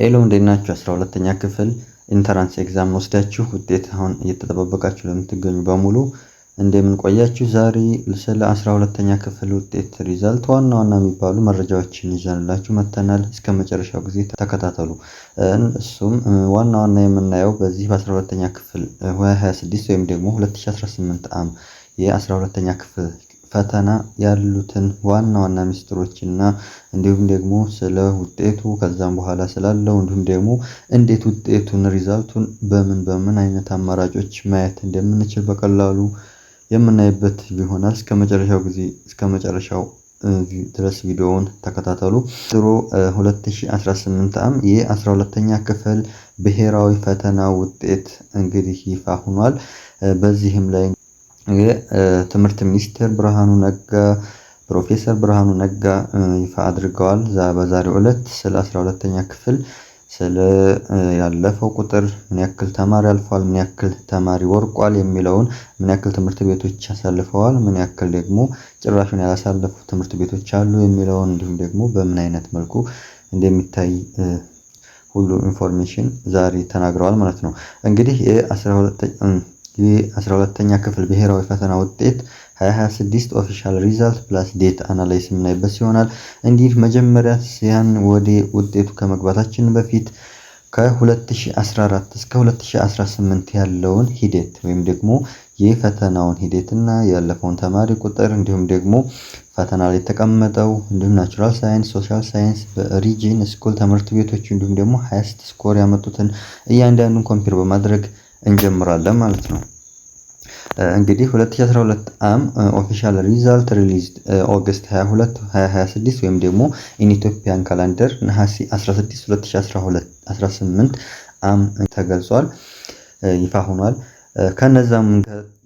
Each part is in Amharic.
ሄሎ እንዴት ናችሁ? 12ኛ ክፍል ኢንተራንስ ኤግዛም ወስዳችሁ ውጤት አሁን እየተጠባበቃችሁ ለምትገኙ በሙሉ እንደምን ቆያችሁ? ዛሬ ስለ 12ኛ ክፍል ውጤት ሪዛልት ዋና ዋና የሚባሉ መረጃዎችን ይዘንላችሁ መጥተናል። እስከ መጨረሻው ጊዜ ተከታተሉ። እሱም ዋና ዋና የምናየው በዚህ በ12ኛ ክፍል 2026 ወይም ደግሞ 2018 ዓ.ም የ12ኛ ክፍል ፈተና ያሉትን ዋና ዋና ሚስጥሮችና እንዲሁም ደግሞ ስለ ውጤቱ ከዛም በኋላ ስላለው እንዲሁም ደግሞ እንዴት ውጤቱን ሪዛልቱን በምን አይነት አማራጮች ማየት እንደምንችል በቀላሉ የምናይበት ይሆናል። እስከመጨረሻው ድረስ ቪዲዮውን ተከታተሉ። ጥሩ 2018 ዓ.ም የ12ኛ ክፍል ብሔራዊ ፈተና ውጤት እንግዲህ ይፋ ሆኗል። በዚህም ላይ የትምህርት ሚኒስትር ፕሮፌሰር ብርሃኑ ነጋ ይፋ አድርገዋል። በዛሬው ዕለት ስለ 12ኛ ክፍል ስለ ያለፈው ቁጥር ምን ያክል ተማሪ አልፏል፣ ምን ያክል ተማሪ ወርቋል የሚለውን፣ ምን ያክል ትምህርት ቤቶች አሳልፈዋል፣ ምን ያክል ደግሞ ጭራሹን ያላሳለፉ ትምህርት ቤቶች አሉ የሚለውን እንዲሁም ደግሞ በምን አይነት መልኩ እንደሚታይ ሁሉ ኢንፎርሜሽን ዛሬ ተናግረዋል ማለት ነው። እንግዲህ የ12ኛ ክፍል ብሔራዊ ፈተና ውጤት 2026 ኦፊሻል ሪዛልት ፕላስ ዴት አናላይስ የምናይበት ይሆናል። እንዲህ መጀመሪያ ወደ ውጤቱ ከመግባታችን በፊት ከ2014 እስከ 2018 ያለውን ሂደት ወይም ደግሞ የፈተናውን ሂደትና ያለፈውን ተማሪ ቁጥር እንዲሁም ደግሞ ፈተና ላይ የተቀመጠው እንዲሁም ናቹራል ሳይንስ፣ ሶሻል ሳይንስ በሪጂን ስኩል ትምህርት ቤቶች እንዲሁም ደግሞ ሃይስት ስኮር ያመጡትን እያንዳንዱን ኮምፔር በማድረግ እንጀምራለን ማለት ነው። እንግዲህ 2012 ዓ.ም ኦፊሻል ሪዛልት ሪሊዝድ ኦገስት 22 2026 ወይም ደግሞ ኢን ኢትዮጵያን ካላንደር ነሐሴ 16 2018 ዓ.ም ተገልጿል፣ ይፋ ሆኗል። ከነዛም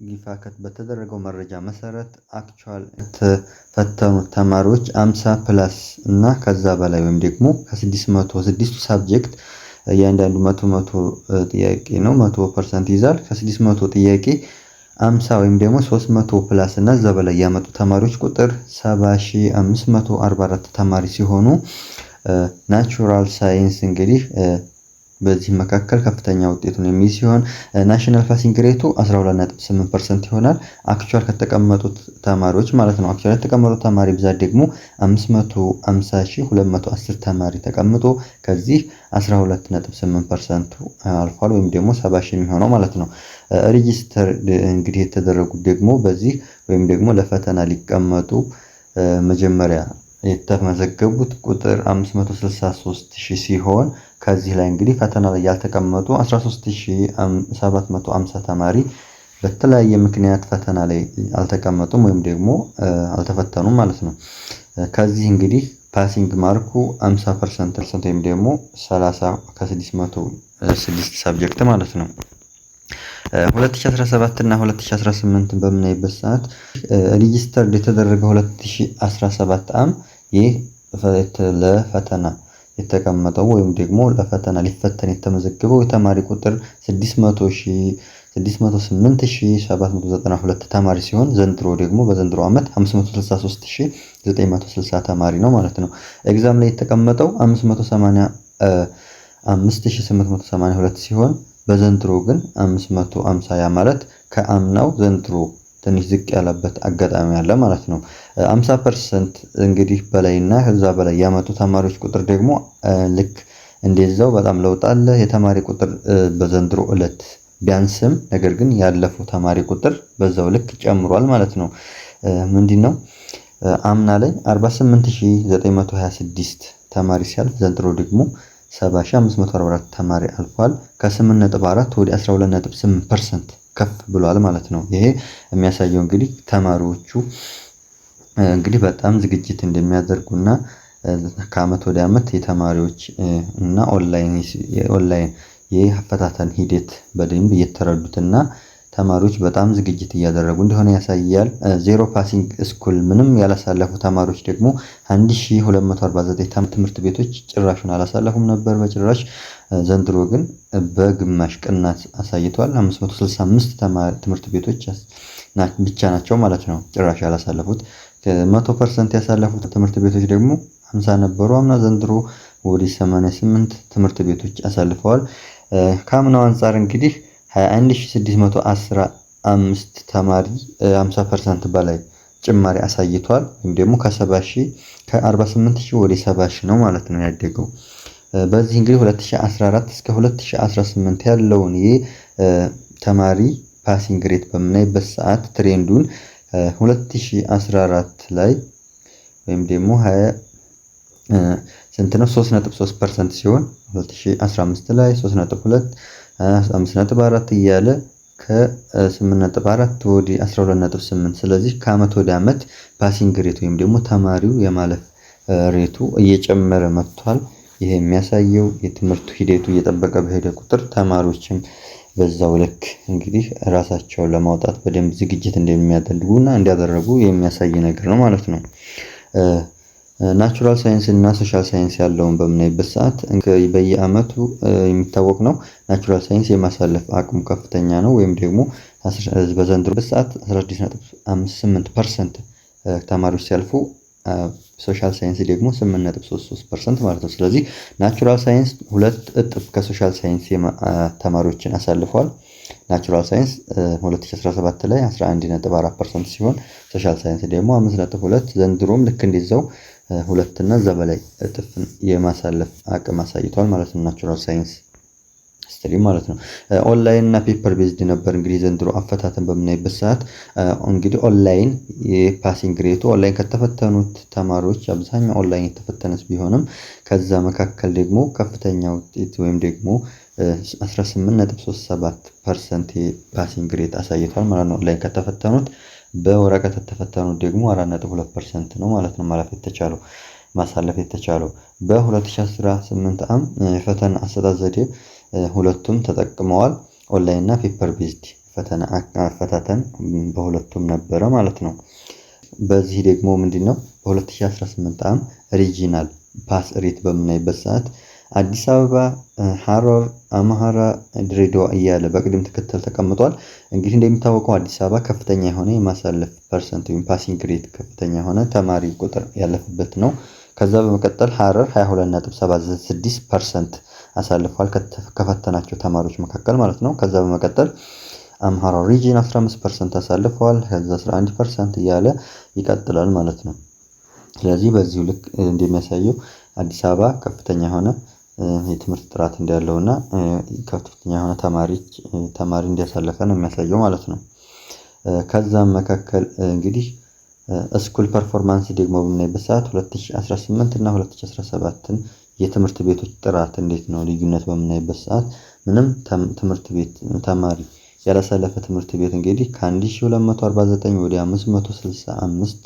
ይፋ በተደረገው መረጃ መሰረት አክቹዋል የተፈተኑት ተማሪዎች 50 ፕላስ እና ከዛ በላይ ወይም ደግሞ ከ606 ሳብጀክት እያንዳንዱ 100 ጥያቄ ነው፣ 100% ይዛል። ከ600 ጥያቄ 50 ወይም ደግሞ 300 ፕላስ እና እዛ በላይ ያመጡ ተማሪዎች ቁጥር 70544 ተማሪ ሲሆኑ ናቹራል ሳይንስ እንግዲህ በዚህ መካከል ከፍተኛ ውጤቱን የሚይዝ ሲሆን ናሽናል ፓሲንግ ሬቱ 12.8% ይሆናል። አክቹዋል ከተቀመጡት ተማሪዎች ማለት ነው። አክቹዋል የተቀመጡት ተማሪ ብዛት ደግሞ 550210 ተማሪ ተቀምጦ ከዚህ 12.8% አልፏል ወይም ደግሞ 70,000 የሚሆነው ማለት ነው። ሬጂስተር እንግዲህ የተደረጉት ደግሞ በዚህ ወይም ደግሞ ለፈተና ሊቀመጡ መጀመሪያ የተመዘገቡት ቁጥር 563,000 ሲሆን ከዚህ ላይ እንግዲህ ፈተና ላይ ያልተቀመጡ 13750 ተማሪ በተለያየ ምክንያት ፈተና ላይ አልተቀመጡም ወይም ደግሞ አልተፈተኑም ማለት ነው። ከዚህ እንግዲህ ፓሲንግ ማርኩ 50% ወይም ደግሞ 30 ከ606 ሳብጀክት ማለት ነው። 2017 እና 2018 በምናይበት ሰዓት ሬጂስተር የተደረገው 2017 ዓ.ም ይህ ለፈተና የተቀመጠው ወይም ደግሞ ለፈተና ሊፈተን የተመዘገበው የተማሪ ቁጥር 608792 ተማሪ ሲሆን ዘንድሮ ደግሞ በዘንድሮ ዓመት 563960 ተማሪ ነው ማለት ነው። ኤግዛም ላይ የተቀመጠው 5882 ሲሆን በዘንድሮ ግን 550 ያ ማለት ከአምናው ዘንድሮ ትንሽ ዝቅ ያለበት አጋጣሚ አለ ማለት ነው። 50% እንግዲህ በላይና ከዛ በላይ ያመጡ ተማሪዎች ቁጥር ደግሞ ልክ እንደዛው በጣም ለውጥ አለ። የተማሪ ቁጥር በዘንድሮ ዕለት ቢያንስም ነገር ግን ያለፉ ተማሪ ቁጥር በዛው ልክ ጨምሯል ማለት ነው። ምንድነው አምና ላይ 48926 ተማሪ ሲያልፍ ዘንድሮ ደግሞ 70544 ተማሪ አልፏል። ከ8.4 ወደ 12.8% ከፍ ብሏል ማለት ነው። ይሄ የሚያሳየው እንግዲህ ተማሪዎቹ እንግዲህ በጣም ዝግጅት እንደሚያደርጉና ከአመት ወደ አመት የተማሪዎች እና ኦንላይን የአፈታተን ሂደት በደንብ እየተረዱትና ተማሪዎች በጣም ዝግጅት እያደረጉ እንደሆነ ያሳያል። ዜሮ ፓሲንግ ስኩል ምንም ያላሳለፉ ተማሪዎች ደግሞ 1249 ትምህርት ቤቶች ጭራሹን አላሳለፉም ነበር በጭራሽ። ዘንድሮ ግን በግማሽ ቅናት አሳይቷል። 565 ትምህርት ቤቶች ብቻ ናቸው ማለት ነው ጭራሽ ያላሳለፉት። 100% ያሳለፉት ትምህርት ቤቶች ደግሞ 50 ነበሩ አምና። ዘንድሮ ወደ 88 ትምህርት ቤቶች አሳልፈዋል። ከአምናው አንጻር እንግዲህ 21615 ተማሪ 50% በላይ ጭማሪ አሳይቷል። ወይም ደግሞ ከ48000 ወደ 70000 ነው ማለት ነው ያደገው። በዚህ እንግዲህ 2014 እስከ 2018 ያለውን ተማሪ ፓሲንግ ሬት በምናይበት ሰዓት ትሬንዱን 2014 ላይ ወይም ደግሞ 3.3% ሲሆን 2015 ላይ 3.2 5.4 እያለ ከ8.4 ወደ 12.8። ስለዚህ ከአመት ወደ አመት ፓሲንግ ሬት ወይም ደግሞ ተማሪው የማለፍ ሬቱ እየጨመረ መጥቷል። ይሄ የሚያሳየው የትምህርቱ ሂደቱ እየጠበቀ በሄደ ቁጥር ተማሪዎችም በዛው ልክ እንግዲህ ራሳቸውን ለማውጣት በደንብ ዝግጅት እንደሚያደርጉና እንዲያደርጉ የሚያሳይ ነገር ነው ማለት ነው። ናቹራል ሳይንስ እና ሶሻል ሳይንስ ያለውን በምናይበት ሰዓት በየአመቱ የሚታወቅ ነው። ናቹራል ሳይንስ የማሳለፍ አቅሙ ከፍተኛ ነው። ወይም ደግሞ በዘንድሮ ሰዓት 16.58% ተማሪዎች ሲያልፉ ሶሻል ሳይንስ ደግሞ 8.33% ማለት ነው። ስለዚህ ናቹራል ሳይንስ 2 እጥፍ ከሶሻል ሳይንስ ተማሪዎችን አሳልፏል። ናቹራል ሳይንስ 2017 ላይ 11.4% ሲሆን ሶሻል ሳይንስ ደግሞ 5.2። ዘንድሮም ልክ እንደዛው 2 እና እዛ በላይ እጥፍ የማሳለፍ አቅም አሳይቷል ማለት ነው። ናቹራል ሳይንስ ስትሪም ማለት ነው። ኦንላይን እና ፔፐር ቤዝድ ነበር እንግዲህ ዘንድሮ አፈታተን በምናይበት ሰዓት እንግዲህ ኦንላይን የፓሲንግ ሬቱ ኦንላይን ከተፈተኑት ተማሪዎች አብዛኛው ኦንላይን የተፈተነስ ቢሆንም ከዛ መካከል ደግሞ ከፍተኛ ውጤት ወይም ደግሞ 18.37% የፓሲንግ ሬት አሳይቷል ማለት ነው። ኦንላይን ከተፈተኑት በወረቀት የተፈተኑት ደግሞ 4.2% ነው ማለት ነው ማሳለፍ የተቻለው። በ2018 የፈተና አሰጣጥ ዘዴ ሁለቱም ተጠቅመዋል። ኦንላይን እና ፔፐር ቤዝድ ፈተና አፈታተን በሁለቱም ነበረ ማለት ነው። በዚህ ደግሞ ምንድነው በ2018 ሪጂናል ፓስ ሬት በምናይበት ሰዓት አዲስ አበባ፣ ሐረር፣ አማራ፣ ድሬዳዋ እያለ በቅደም ተከተል ተቀምጧል። እንግዲህ እንደሚታወቀው አዲስ አበባ ከፍተኛ የሆነ የማሳለፍ ፐርሰንት ወይም ፓሲንግ ሬት ከፍተኛ የሆነ ተማሪ ቁጥር ያለፈበት ነው። ከዛ በመቀጠል ሐረር 22.76% አሳልፏል ከፈተናቸው ተማሪዎች መካከል ማለት ነው። ከዛ በመቀጠል አምሃራ ሪጅን 15% አሳልፈዋል። ከዛ 11% እያለ ይቀጥላል ማለት ነው። ስለዚህ በዚሁ ልክ እንደሚያሳየው አዲስ አበባ ከፍተኛ የሆነ የትምህርት ጥራት እንዳለውና ከፍተኛ የሆነ ተማሪ እንዲያሳለፈ ነው የሚያሳየው ማለት ነው። ከዛም መካከል እንግዲህ ስኩል ፐርፎርማንስ ደግሞ በምናይበት ሰዓት 2018 እና 2017ን የትምህርት ቤቶች ጥራት እንዴት ነው ልዩነት በምናይበት ሰዓት ምንም ትምህርት ቤት ተማሪ ያላሳለፈ ትምህርት ቤት እንግዲህ ከ1249 ወደ 565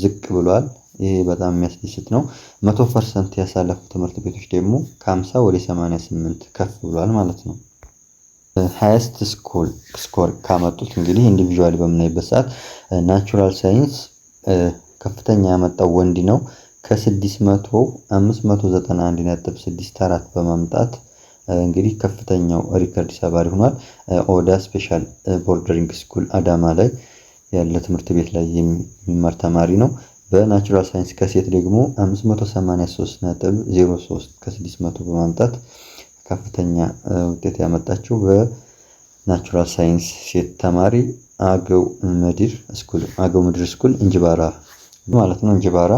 ዝቅ ብሏል። ይሄ በጣም የሚያስደስት ነው። 100% ያሳለፉ ትምህርት ቤቶች ደግሞ ከ50 ወደ 88 ከፍ ብሏል ማለት ነው። ሃይስት ስኮር ካመጡት እንግዲህ ኢንዲቪጁዋሊ በምናይበት ሰዓት ናቹራል ሳይንስ ከፍተኛ ያመጣው ወንድ ነው። ከ600 591.64 በማምጣት እንግዲህ ከፍተኛው ሪከርድ ሰባሪ ሆኗል። ኦዳ ስፔሻል ቦርደሪንግ ስኩል አዳማ ላይ ያለ ትምህርት ቤት ላይ የሚማር ተማሪ ነው። በናቹራል ሳይንስ ከሴት ደግሞ 583.03 ከ600 በማምጣት ከፍተኛ ውጤት ያመጣችው በናቹራል ሳይንስ ሴት ተማሪ አገው ምድር ስኩል እንጅባራ ማለት ነው። እንጅባራ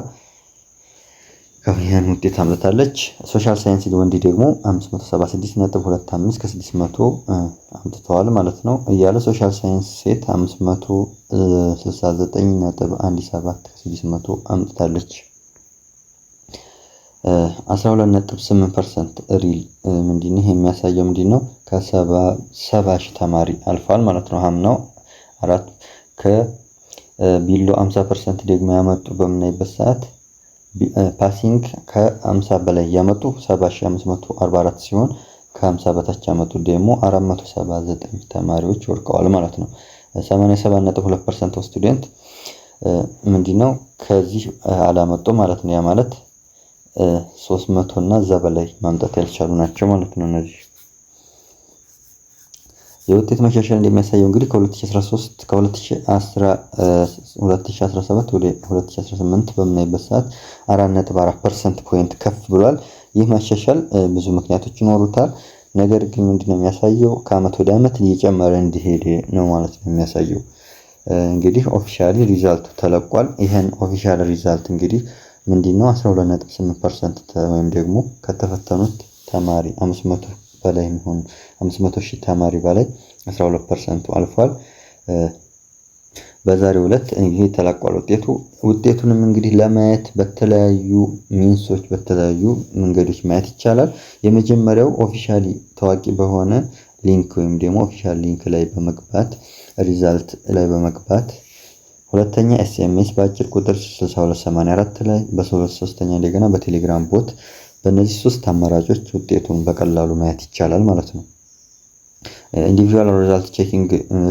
ከፍተኛ ውጤት አምጥታለች። ሶሻል ሳይንስ ወንድ ደግሞ 576.25 ከ600 አምጥተዋል ማለት ነው። እያለ ሶሻል ሳይንስ ሴት 569.17 ከ600 አምጥታለች። 12.8% ሪል ምንድነው የሚያሳየው ምንድነው ከ70,000 ተማሪ አልፏል ማለት ነው። ሀምናው 4 ከቢሎ 50% ደግሞ ያመጡ በምናይበት ሰዓት ፓሲንግ ከ50 በላይ ያመጡ 7544 ሲሆን ከ50 በታች ያመጡ ደግሞ 479 ተማሪዎች ወድቀዋል ማለት ነው። 87.2% ስቱደንት ምንድነው ከዚህ አላመጡ ማለት ነው። ያ ማለት 300 እና እዛ በላይ ማምጣት ያልቻሉ ናቸው ማለት ነው። እነዚህ የውጤት መሻሻል እንደሚያሳየው እንግዲህ ከ2013 2017 ወደ 2018 በምናይበት ሰዓት 4.4% ፖይንት ከፍ ብሏል። ይህ መሻሻል ብዙ ምክንያቶች ይኖሩታል። ነገር ግን ምንድነው የሚያሳየው ከአመት ወደ አመት እየጨመረ እንዲሄድ ነው ማለት ነው የሚያሳየው። እንግዲህ ኦፊሻሊ ሪዛልቱ ተለቋል። ይሄን ኦፊሻል ሪዛልት እንግዲህ ምንድነው 12.8% ወይም ደግሞ ከተፈተኑት ተማሪ 500 በላይ የሚሆኑ 500,000 ተማሪ በላይ 12% አልፏል። በዛሬው ዕለት እንግዲህ ተለቋል ውጤቱንም እንግዲህ ለማየት በተለያዩ ሚንሶች በተለያዩ መንገዶች ማየት ይቻላል። የመጀመሪያው ኦፊሻሊ ታዋቂ በሆነ ሊንክ ወይም ደግሞ ኦፊሻል ሊንክ ላይ በመግባት ሪዛልት ላይ በመግባት፣ ሁለተኛ ኤስኤምኤስ በአጭር ቁጥር 6284 ላይ፣ በሶስተኛ እንደገና በቴሌግራም ቦት፣ በእነዚህ ሶስት አማራጮች ውጤቱን በቀላሉ ማየት ይቻላል ማለት ነው። ኢንዲቪጁዋል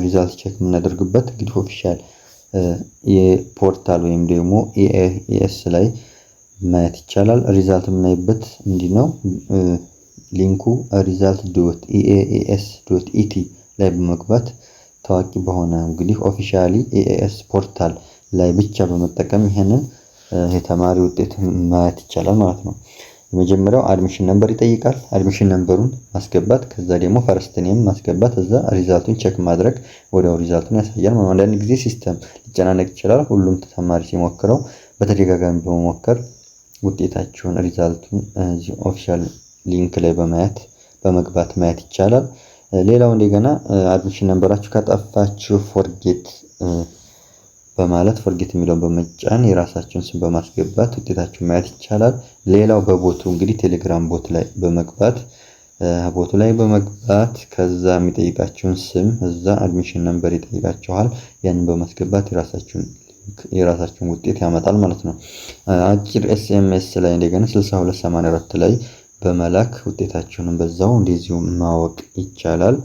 ሪዛልት ቼክ የምናደርግበት እንግዲህ ኦፊሻል የፖርታል ወይም ደግሞ ኢኤኤስ ላይ ማየት ይቻላል። ሪዛልት የምናይበት ምንድነው ሊንኩ result.eaes.et ላይ በመግባት ታዋቂ በሆነ እንግዲህ ኦፊሻሊ ኢኤኤስ ፖርታል ላይ ብቻ በመጠቀም ይሄንን የተማሪ ውጤት ማየት ይቻላል ማለት ነው። የመጀመሪያው አድሚሽን ነምበር ይጠይቃል። አድሚሽን ነምበሩን ማስገባት፣ ከዛ ደግሞ ፈርስት ኔም ማስገባት፣ እዛ ሪዛልቱን ቼክ ማድረግ ወዲያው ሪዛልቱን ያሳያል ማለት ነው። አንዳንድ ጊዜ ሲስተም ሊጨናነቅ ይችላል። ሁሉም ተማሪ ሲሞክረው በተደጋጋሚ በመሞከር ውጤታቸውን ሪዛልቱን እዚህ ኦፊሻል ሊንክ ላይ በመግባት ማየት ይቻላል። ሌላው እንደገና አድሚሽን ነምበራችሁ ከጠፋችሁ ፎርጌት የሚለውን በመጫን የራሳችሁን ስም በማስገባት ውጤታችሁን ማየት ይቻላል። ሌላው በቦቱ እንግዲህ ቴሌግራም ቦት ላይ በመግባት ከዛ የሚጠይቃችሁን ስም እዛ አድሚሽን ነምበር ይጠይቃችኋል። ያንን በማስገባት የራሳችሁን ውጤት ያመጣል ማለት ነው። አጭር ኤስኤምኤስ ላይ እንደገና 6284 ላይ በመላክ ውጤታችሁንም በዛው እንደዚሁ ማወቅ ይቻላል።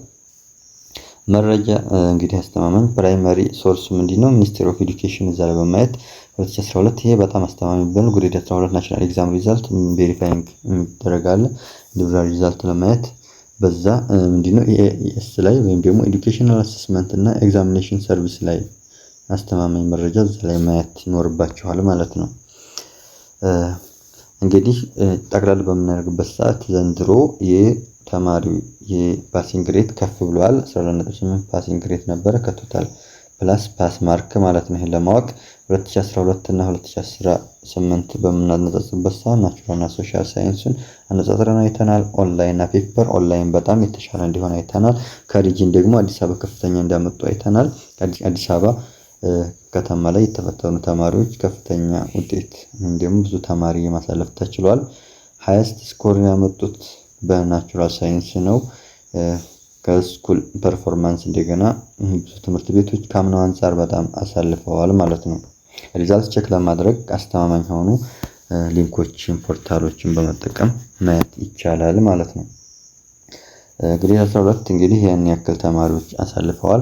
መረጃ እንግዲህ አስተማማኝ ፕራይመሪ ሶርስ ምንድነው ሚኒስትሪ ኦፍ ኤዱኬሽን እዛ ላይ በማየት 2012 ይሄ በጣም አስተማማኝ ነው። ግሬድ 12 ናሽናል ኤግዛም ሪዛልት ቬሪፋይንግ ይደረጋል። ኢንዲቪጁዋል ሪዛልት ለማየት በዛ ምንድነው ኢኤኤስ ላይ ወይም ደግሞ ኤዱኬሽናል አሰስመንት እና ኤግዛሚኔሽን ሰርቪስ ላይ አስተማማኝ መረጃ እዛ ላይ ማየት ይኖርባችኋል ማለት ነው። እንግዲህ ጠቅላላ በምናደርግበት ሰዓት ዘንድሮ የተማሪው የፓሲንግ ሬት ከፍ ብሏል። 12.8 ፓሲንግ ሬት ነበረ ከቶታል ፕላስ ፓስ ማርክ ማለት ነው። ይሄን ለማወቅ 2012 እና 2018 በምናነጻጽርበት ሰዓት ናቹራል እና ሶሻል ሳይንስን አነጻጽረን አይተናል። ኦንላይን እና ፔፐር ኦንላይን በጣም የተሻለ እንዲሆን አይተናል። ከሪጅን ደግሞ አዲስ አበባ ከፍተኛ እንዳመጡ አይተናል። አዲስ አበባ ከተማ ላይ የተፈተኑ ተማሪዎች ከፍተኛ ውጤት እንዲሁም ብዙ ተማሪ ማሳለፍ ተችሏል። ሃይስት ስኮር ያመጡት በናቹራል ሳይንስ ነው። ከስኩል ፐርፎርማንስ እንደገና ብዙ ትምህርት ቤቶች ካምናው አንፃር በጣም አሳልፈዋል ማለት ነው። ሪዛልት ቼክ ለማድረግ አስተማማኝ ሆኑ ሊንኮችን ፖርታሎችን በመጠቀም ማየት ይቻላል ማለት ነው። ግሬድ 12 እንግዲህ ያን ያክል ተማሪዎች አሳልፈዋል።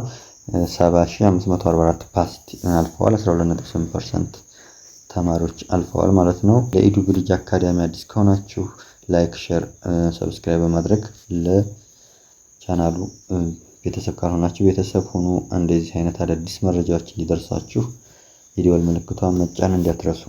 70544 ፓስት አልፈዋል። 12.8% ተማሪዎች አልፈዋል ማለት ነው። ለኢዱ ብሪጅ አካዳሚ አዲስ ከሆናችሁ ላይክ፣ ሼር፣ ሰብስክራይብ በማድረግ ለቻናሉ ቤተሰብ ካልሆናችሁ ቤተሰብ ሁኑ። እንደዚህ አይነት አዳዲስ መረጃዎች እንዲደርሳችሁ የደወል ምልክቷን መጫን እንዳትረሱ።